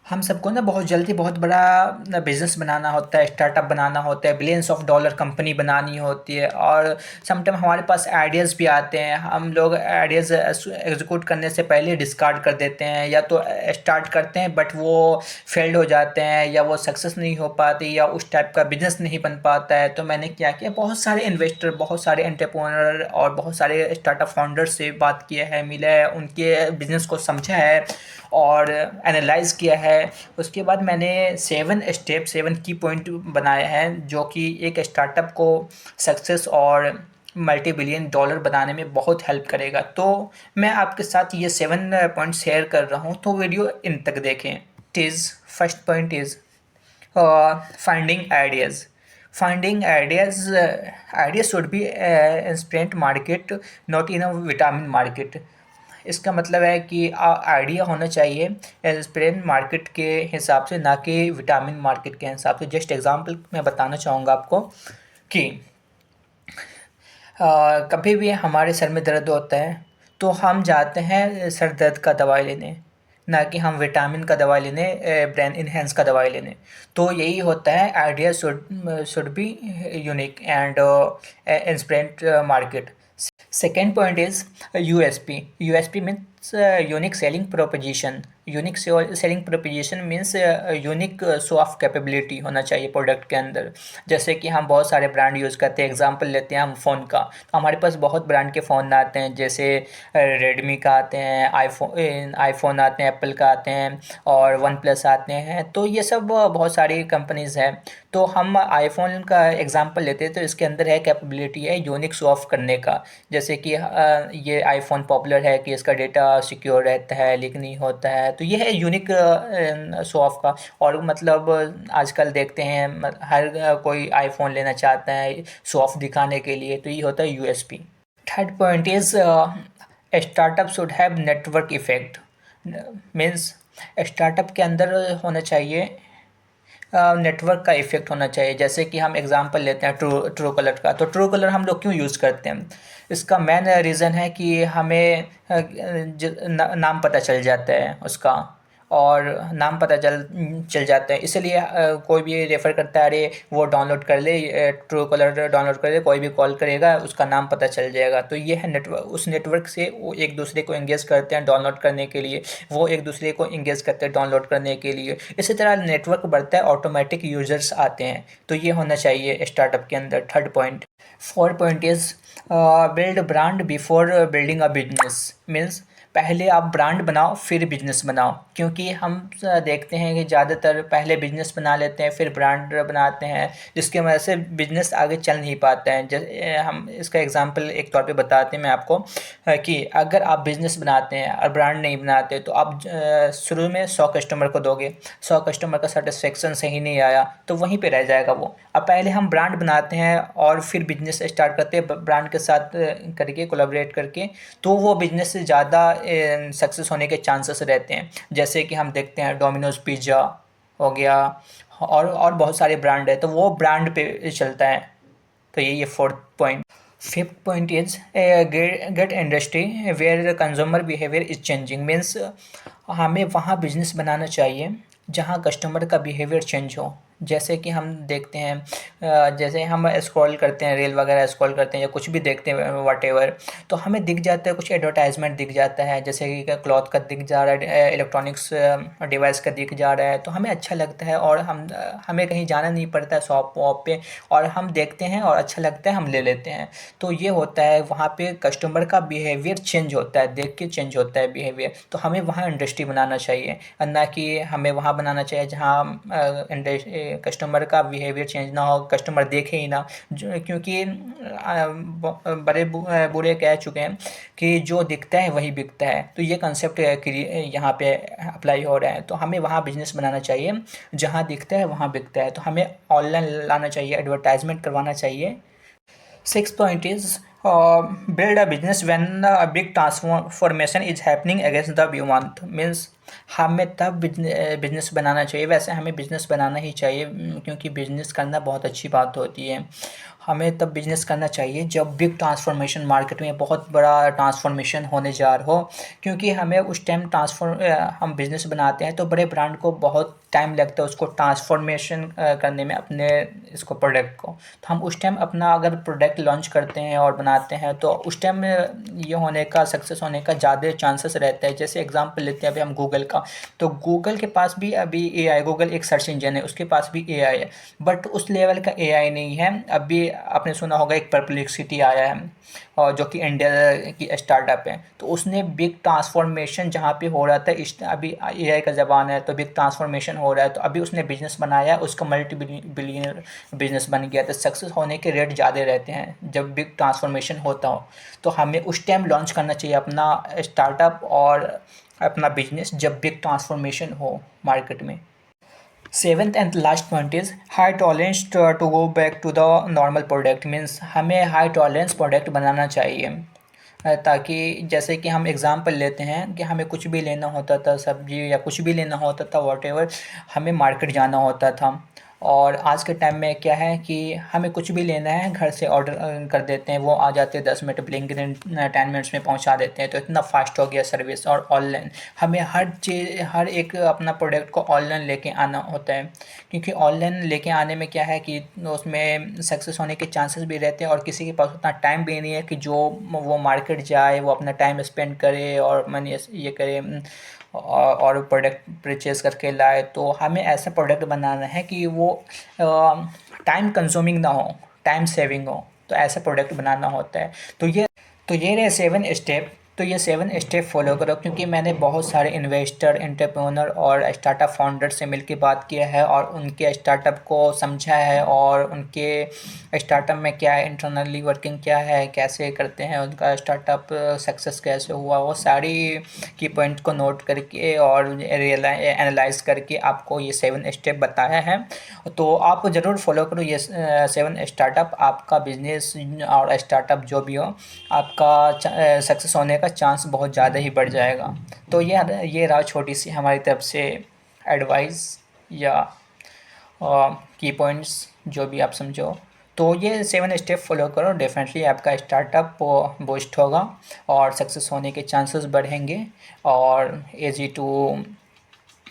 हम सबको ना बहुत जल्दी बहुत बड़ा बिजनेस बनाना होता है, स्टार्टअप बनाना होता है, बिलियंस ऑफ डॉलर कंपनी बनानी होती है। और समटाइम हमारे पास आइडियाज़ भी आते हैं, हम लोग आइडियाज़ एग्जीक्यूट करने से पहले डिस्कार्ड कर देते हैं, या तो स्टार्ट करते हैं बट वो फेल्ड हो जाते हैं, या वो सक्सेस नहीं हो पाती, या उस टाइप का बिजनेस नहीं बन पाता है। तो मैंने क्या किया, बहुत सारे इन्वेस्टर, बहुत सारे एंटरप्रेन्योर और बहुत सारे स्टार्टअप फाउंडर से बात किया है, मिला है, उनके बिजनेस को समझा है और एनालाइज़ किया है। उसके बाद मैंने 7 की पॉइंट बनाए हैं जो कि एक स्टार्टअप को सक्सेस और मल्टी बिलियन डॉलर बनाने में बहुत हेल्प करेगा। तो मैं आपके साथ ये 7 पॉइंट शेयर कर रहा हूँ, तो वीडियो इन तक देखें। It is first point is finding ideas. Finding ideas should be instant market, not in a vitamin market। इसका मतलब है कि आइडिया होना चाहिए एस्पिरेंट मार्केट के हिसाब से, ना कि विटामिन मार्केट के हिसाब से। जस्ट एग्जांपल मैं बताना चाहूँगा आपको कि कभी भी हमारे सर में दर्द होता है तो हम जाते हैं सर दर्द का दवाई लेने, ना कि हम विटामिन का दवाई लेने, ब्रेन इन्हेंस का दवाई लेने। तो यही होता है, idea should be unique and inspirant market. Second point is USP. USP means unique selling proposition. Unique selling proposition means unique show of capability होना चाहिए प्रोडक्ट के अंदर। जैसे कि हम बहुत सारे ब्रांड यूज़ करते हैं, एग्जांपल लेते हैं हम फ़ोन का, तो हमारे पास बहुत ब्रांड के फ़ोन आते हैं, जैसे रेडमी का आते हैं, आईफोन आते हैं, एप्पल का आते हैं और वन प्लस आते हैं। तो ये सब बहुत सारी कंपनीज़ हैं। तो हम आईफोन का एग्जांपल लेते हैं, तो इसके अंदर है कैपेबिलिटी है यूनिक शो ऑफ करने का। जैसे कि ये आईफोन पॉपुलर है कि इसका डेटा सिक्योर रहता है, लीक नहीं होता है। तो ये है यूनिक शो ऑफ का। और मतलब आजकल देखते हैं हर कोई आईफोन लेना चाहता है शो ऑफ दिखाने के लिए, तो ये होता है USP. Third point is startup should have network effect. Means startup के अंदर होना चाहिए नेटवर्क का इफेक्ट होना चाहिए। जैसे कि हम एग्जांपल लेते हैं ट्रू कलर का। तो ट्रू कलर हम लोग क्यों यूज़ करते हैं? इसका मेन रीज़न है कि हमें नाम पता चल जाता है उसका, और नाम पता चल जाता है, इसलिए कोई भी रेफ़र करता है, अरे वो डाउनलोड कर ले, ट्रू कलर डाउनलोड कर ले, कोई भी कॉल करेगा उसका नाम पता चल जाएगा। तो ये है नेटवर्क। उस नेटवर्क से वो एक दूसरे को एंगेज करते हैं डाउनलोड करने के लिए, वो एक दूसरे को एंगेज करते हैं डाउनलोड करने के लिए। इसी तरह नेटवर्क बढ़ता है, ऑटोमेटिक यूजर्स आते हैं। तो ये होना चाहिए स्टार्टअप के अंदर। Third point. Fourth point is build brand before building a business. Means पहले आप ब्रांड बनाओ फिर बिजनेस बनाओ, क्योंकि हम देखते हैं कि ज़्यादातर पहले बिजनेस बना लेते हैं फिर ब्रांड बनाते हैं, जिसकी वजह से बिजनेस आगे चल नहीं पाता है। जैसे हम इसका एग्जांपल एक तौर पे बताते हैं मैं आपको, कि अगर आप बिजनेस बनाते हैं और ब्रांड नहीं बनाते, तो आप शुरू में 100 कस्टमर को दोगे, 100 कस्टमर का सेटिस्फेक्शन सही नहीं आया तो वहीं पे रह जाएगा वो। अब पहले हम ब्रांड बनाते हैं और फिर बिजनेस स्टार्ट करते हैं ब्रांड के साथ करके, कोलैबोरेट करके, तो वो बिजनेस से ज़्यादा सक्सेस होने के चांसेस रहते हैं। जैसे कि हम देखते हैं डोमिनोज पिज़्ज़ा हो गया, और बहुत सारे ब्रांड है, तो वो ब्रांड पे चलता है। तो यही है fourth point. Fifth point is get industry where consumer behaviour is changing. Means हमें वहाँ बिजनेस बनाना चाहिए जहाँ कस्टमर का बिहेवियर चेंज हो। जैसे कि हम देखते हैं जैसे हम स्क्रॉल करते हैं, रील वगैरह स्क्रॉल करते हैं या कुछ भी देखते हैं वॉटेवर, तो हमें दिख जाता है, कुछ एडवर्टाइजमेंट दिख जाता है, जैसे कि क्लॉथ का दिख जा रहा है, इलेक्ट्रॉनिक्स डिवाइस का दिख जा रहा है, तो हमें अच्छा लगता है और हमें कहीं जाना नहीं पड़ता है शॉप वॉप पे, और हम देखते हैं और अच्छा लगता है, हम ले लेते हैं। तो ये होता है, वहाँ पे कस्टमर का बिहेवियर चेंज होता है, देख के चेंज होता है बिहेवियर। तो हमें वहाँ इंडस्ट्री बनाना चाहिए, ना कि हमें वहाँ बनाना चाहिए जहाँ कस्टमर का बिहेवियर चेंज ना हो, कस्टमर देखे ही ना। क्योंकि बड़े बूढ़े कह चुके हैं कि जो दिखता है वही बिकता है। तो ये कंसेप्ट यहाँ पे अप्लाई हो रहा है। तो हमें वहाँ बिजनेस बनाना चाहिए जहाँ दिखता है वहाँ बिकता है। तो हमें ऑनलाइन लाना चाहिए, एडवर्टाइजमेंट करवाना चाहिए। Sixth point is build a business when a big transformation is happening against the we want। Means हमें तब बिजनेस बनाना चाहिए। वैसे हमें बिजनेस बनाना ही चाहिए, क्योंकि बिजनेस करना बहुत अच्छी बात होती है। हमें तब बिजनेस करना चाहिए जब बिग ट्रांसफॉर्मेशन मार्केट में बहुत बड़ा ट्रांसफॉर्मेशन होने जा रहा हो, क्योंकि हमें उस टाइम हम बिजनेस बनाते हैं तो बड़े ब्रांड को बहुत टाइम लगता है उसको ट्रांसफॉर्मेशन करने में, अपने इसको प्रोडक्ट को। तो हम उस टाइम अपना अगर प्रोडक्ट लॉन्च करते हैं और बनाते हैं तो उस टाइम ये होने का, सक्सेस होने का ज़्यादा चांसेस रहता है। जैसे एग्जांपल लेते हैं अभी हम गूगल का, तो गूगल के पास भी अभी एआई, गूगल एक सर्च इंजन है, उसके पास भी एआई है, बट उस लेवल का एआई नहीं है। अभी आपने सुना होगा एक परप्लेक्सिटी आया है, और जो कि इंडिया की स्टार्टअप है, तो उसने बिग ट्रांसफॉर्मेशन जहाँ पे हो रहा था, इस अभी एआई का ज़माना है तो बिग ट्रांसफॉर्मेशन हो रहा है, तो अभी उसने बिजनेस बनाया, उसका मल्टी बिलियनर बिजनेस बन गया। तो सक्सेस होने के रेट ज़्यादा रहते हैं जब बिग ट्रांसफॉर्मेशन होता हो। तो हमें उस टाइम लॉन्च करना चाहिए अपना स्टार्टअप और अपना बिजनेस जब बिग ट्रांसफॉर्मेशन हो मार्केट में। Seventh and last point is high tolerance to go back to the normal product. Means हमें हाई टॉलरेंस प्रोडक्ट बनाना चाहिए, ताकि जैसे कि हम एग्ज़ाम्पल लेते हैं कि हमें कुछ भी लेना होता था, सब्ज़ी या कुछ भी लेना होता था, वॉटेवर, हमें मार्केट जाना होता था। और आज के टाइम में क्या है कि हमें कुछ भी लेना है, घर से ऑर्डर कर देते हैं, वो आ जाते हैं 10 मिनट, ब्लिंकिट 10 मिनट्स में पहुंचा देते हैं। तो इतना फास्ट हो गया सर्विस। और ऑनलाइन हमें हर चीज़, हर एक अपना प्रोडक्ट को ऑनलाइन लेके आना होता है, क्योंकि ऑनलाइन लेके आने में क्या है कि उसमें सक्सेस होने के चांसेस भी रहते हैं, और किसी के पास उतना टाइम भी नहीं है कि जो वो मार्केट जाए, वो अपना टाइम स्पेंड करे और मनी ये करे और प्रोडक्ट परचेज़ करके लाए। तो हमें ऐसा प्रोडक्ट बनाना है कि वो टाइम कंज्यूमिंग ना हो, टाइम सेविंग हो, तो ऐसा प्रोडक्ट बनाना होता है। तो ये रहे 7 स्टेप। तो ये 7 स्टेप फॉलो करो, क्योंकि मैंने बहुत सारे इन्वेस्टर, एंटरप्रेन्योर और स्टार्टअप फाउंडर से मिलकर बात किया है, और उनके स्टार्टअप को समझा है, और उनके स्टार्टअप में क्या है, इंटरनली वर्किंग क्या है, कैसे करते हैं, उनका स्टार्टअप सक्सेस कैसे हुआ, वो सारी की पॉइंट को नोट करके और एनालाइज करके आपको ये 7 स्टेप बताया है। तो आप ज़रूर फॉलो करो ये 7 स्टार्टअप। आपका बिजनेस और स्टार्टअप जो भी हो, आपका सक्सेस होने का चांस बहुत ज़्यादा ही बढ़ जाएगा। तो ये रहा छोटी सी हमारी तरफ से एडवाइस या की पॉइंट्स, जो भी आप समझो। तो ये 7 स्टेप फॉलो करो, डेफिनेटली आपका स्टार्टअप बूस्ट होगा और सक्सेस होने के चांसेस बढ़ेंगे, और ईजी टू